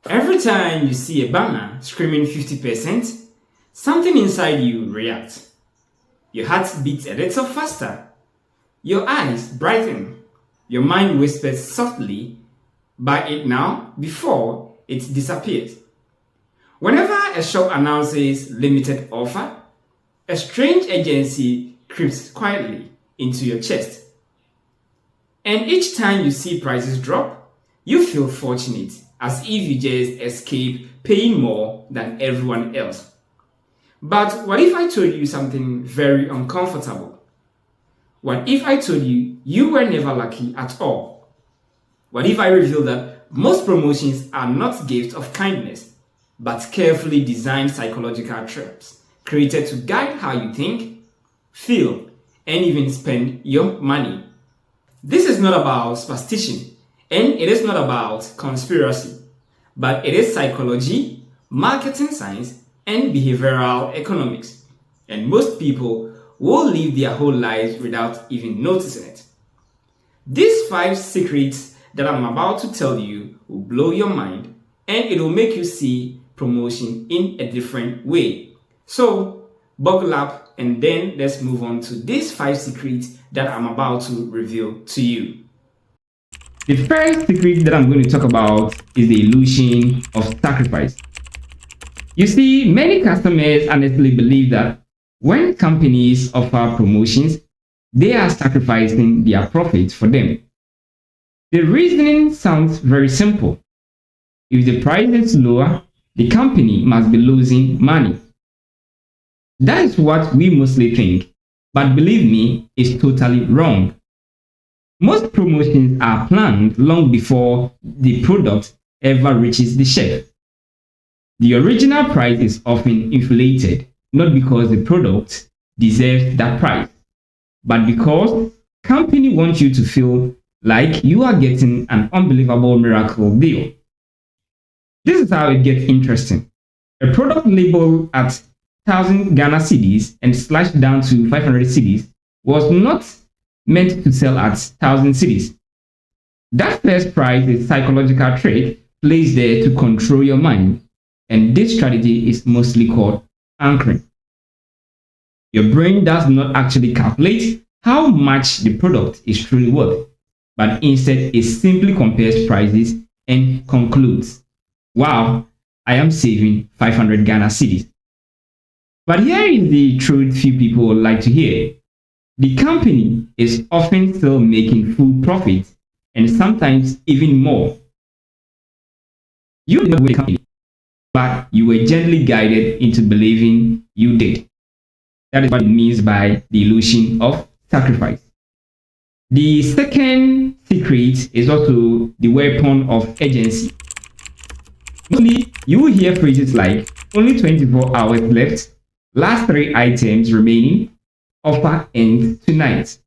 Every time you see a banner screaming 50%, something inside you reacts. Your heart beats a little faster. Your eyes brighten. Your mind whispers softly, buy it now before it disappears. Whenever a shop announces limited offer, a strange agency creeps quietly into your chest. And each time you see prices drop, you feel fortunate, as if you just escaped paying more than everyone else. But what if I told you something very uncomfortable? What if I told you you were never lucky at all? What if I revealed that most promotions are not gifts of kindness, but carefully designed psychological traps created to guide how you think, feel, and even spend your money? This is not about superstition and it is not about conspiracy, but it is psychology, marketing science, and behavioral economics. And most people will live their whole lives without even noticing it. These five secrets that I'm about to tell you will blow your mind and it will make you see promotion in a different way. So, buckle up and then let's move on to these five secrets that I'm about to reveal to you. The first secret that I'm going to talk about is the illusion of sacrifice. You see, many customers honestly believe that when companies offer promotions, they are sacrificing their profits for them. The reasoning sounds very simple. If the price is lower, the company must be losing money. That is what we mostly think, but believe me, it's totally wrong. Most promotions are planned long before the product ever reaches the shelf. The original price is often inflated, not because the product deserves that price, but because company wants you to feel like you are getting an unbelievable miracle deal. This is how it gets interesting. A product labeled at 1,000 Ghana cedis and slashed down to 500 cedis was not meant to sell at 1,000 cedis. That first price is psychological trick placed there to control your mind, and this strategy is mostly called anchoring. Your brain does not actually calculate how much the product is truly worth, but instead it simply compares prices and concludes, wow, I am saving 500 Ghana cedis. But here is the truth few people like to hear. The company is often still making full profit and sometimes even more. You did not win the company, but you were gently guided into believing you did. That is what it means by the illusion of sacrifice. The second secret is also the weapon of agency. Mostly, you will hear phrases like only 24 hours left, last three items remaining, offer ends tonight.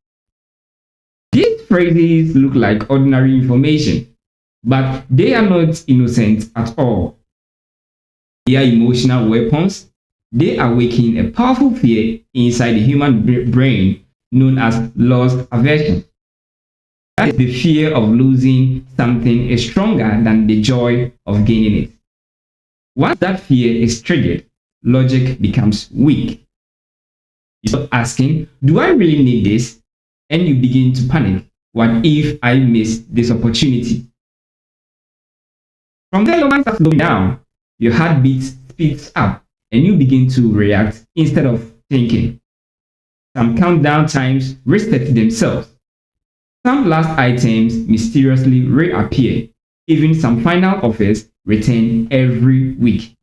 These phrases look like ordinary information, but they are not innocent at all. They are emotional weapons. They awaken a powerful fear inside the human brain known as loss aversion. That is the fear of losing something is stronger than the joy of gaining it. Once that fear is triggered, logic becomes weak. You start asking, do I really need this? And you begin to panic. What if I miss this opportunity? From there, your mind starts slowing down. Your heartbeat speeds up and you begin to react instead of thinking. Some countdown times reset themselves. Some last items mysteriously reappear. Even some final offers return every week.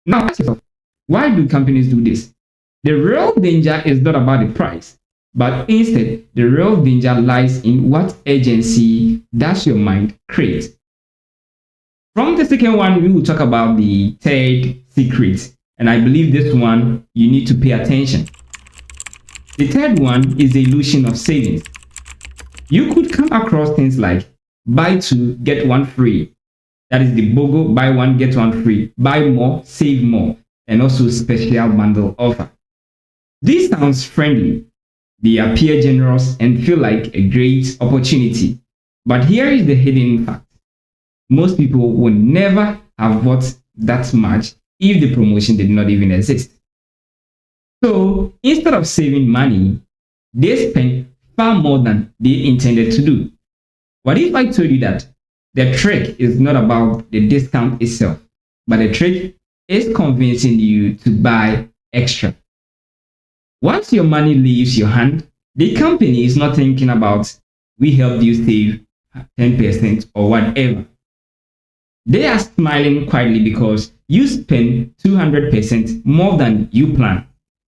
Now ask yourself, why do companies do this? The real danger is not about the price, but instead, the real danger lies in what agency does your mind create. From the second one, we will talk about the third secret, and I believe this one you need to pay attention. The third one is the illusion of savings. You could come across things like buy two, get one free. That is the BOGO, buy one, get one free. Buy more, save more, and also special bundle offer. This sounds friendly. They appear generous and feel like a great opportunity. But here is the hidden fact. Most people would never have bought that much if the promotion did not even exist. So instead of saving money, they spend far more than they intended to do. What if I told you that the trick is not about the discount itself, but the trick is convincing you to buy extra? Once your money leaves your hand, the company is not thinking about we helped you save 10% or whatever. They are smiling quietly because you spend 200% more than you planned.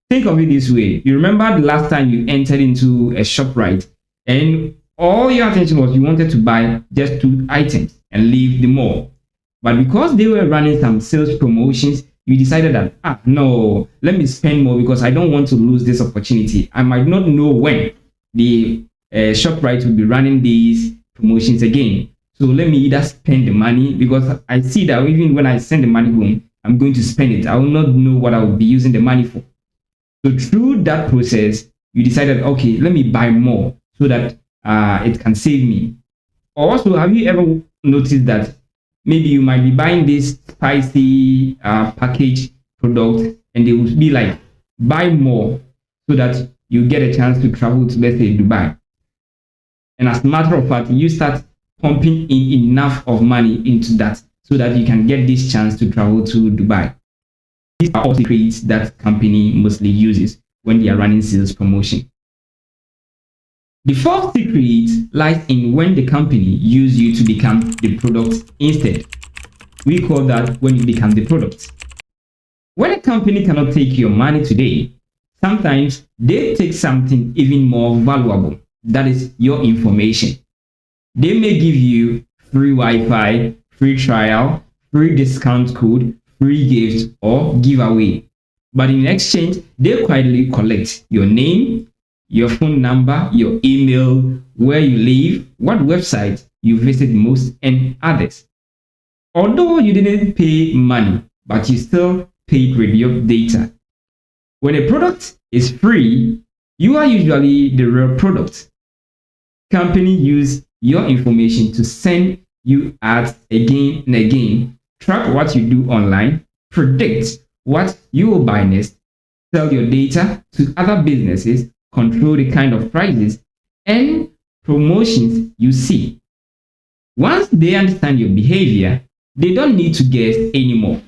Think of it this way. You remember the last time you entered into a shop, right? And all your attention was you wanted to buy just 2 items and leave the mall. But because they were running some sales promotions, you decided that, no, let me spend more because I don't want to lose this opportunity. I might not know when the ShopRite will be running these promotions again. So let me either spend the money, because I see that even when I send the money home, I'm going to spend it. I will not know what I will be using the money for. So through that process, you decided, okay, let me buy more so that it can save me. Also, have you ever noticed that maybe you might be buying this spicy packaged product and they will be like, buy more so that you get a chance to travel to, let's say, Dubai. And as a matter of fact, you start pumping in enough of money into that so that you can get this chance to travel to Dubai. These are all secrets that company mostly uses when they are running sales promotion. The fourth secret lies in when the company use you to become the product instead. We call that when you become the product. When a company cannot take your money today, sometimes they take something even more valuable. That is your information. They may give you free Wi-Fi, free trial, free discount code, free gifts, or giveaway. But in exchange, they quietly collect your name, your phone number, your email, where you live, what website you visit most, and others. Although you didn't pay money, but you still paid with your data. When a product is free, you are usually the real product. Company use your information to send you ads again and again, track what you do online, predict what you will buy next, sell your data to other businesses, control the kind of prices and promotions you see. Once they understand your behavior, they don't need to guess anymore.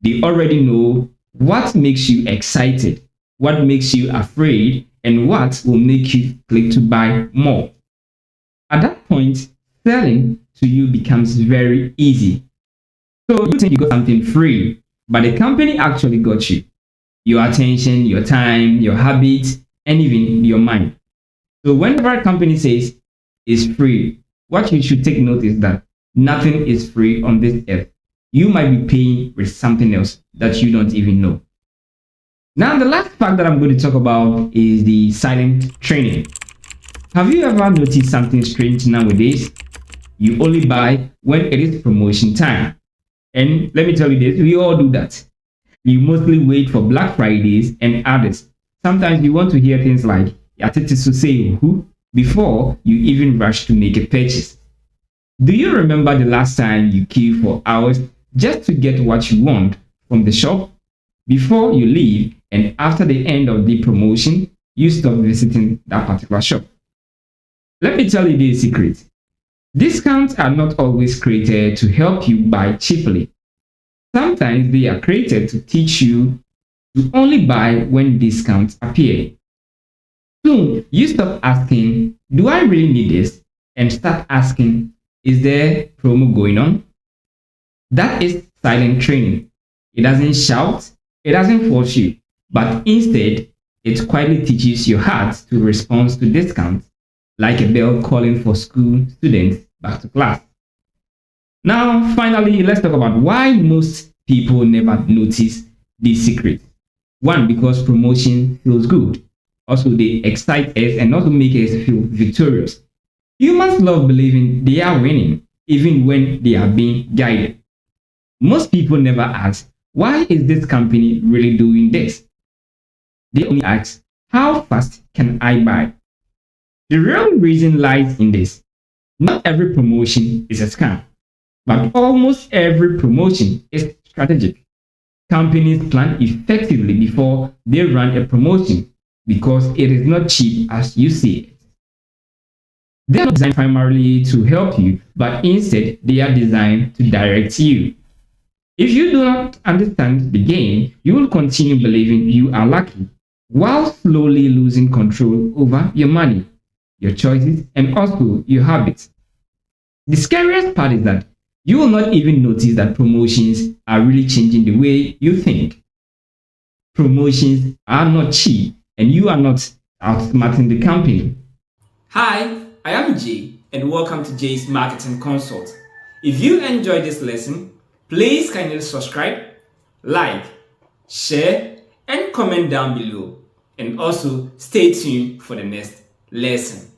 They already know what makes you excited, what makes you afraid, and what will make you click to buy more. At that point, selling to you becomes very easy. So you think you got something free, but the company actually got you. Your attention, your time, your habits, and even your mind. So whenever a company says it's free, what you should take note is that nothing is free on this earth. You might be paying with something else that you don't even know. Now, the last fact that I'm going to talk about is the silent training. Have you ever noticed something strange nowadays? You only buy when it is promotion time. And let me tell you this, we all do that. You mostly wait for Black Fridays and others. Sometimes you want to hear things like, "Yatiti to say who," before you even rush to make a purchase. Do you remember the last time you queued for hours just to get what you want from the shop? Before you leave and after the end of the promotion, you stop visiting that particular shop. Let me tell you the secret. Discounts are not always created to help you buy cheaply. Sometimes they are created to teach you to only buy when discounts appear. Soon, you stop asking, "Do I really need this?" and start asking, "Is there promo going on?" That is silent training. It doesn't shout, it doesn't force you, but instead, it quietly teaches your heart to respond to discounts, like a bell calling for school students back to class. Now, finally, let's talk about why most people never notice this secret. One, because promotion feels good. Also, they excite us and also make us feel victorious. Humans love believing they are winning, even when they are being guided. Most people never ask, why is this company really doing this? They only ask, how fast can I buy? The real reason lies in this. Not every promotion is a scam. But almost every promotion is strategic. Companies plan effectively before they run a promotion because it is not cheap as you see it. They are not designed primarily to help you, but instead they are designed to direct you. If you do not understand the game, you will continue believing you are lucky while slowly losing control over your money, your choices, and also your habits. The scariest part is that you will not even notice that promotions are really changing the way you think. Promotions are not cheap, and you are not outsmarting the company. Hi, I am Jay, and welcome to Jay's Marketing Consult. If you enjoyed this lesson, please kindly subscribe, like, share, and comment down below. And also stay tuned for the next lesson.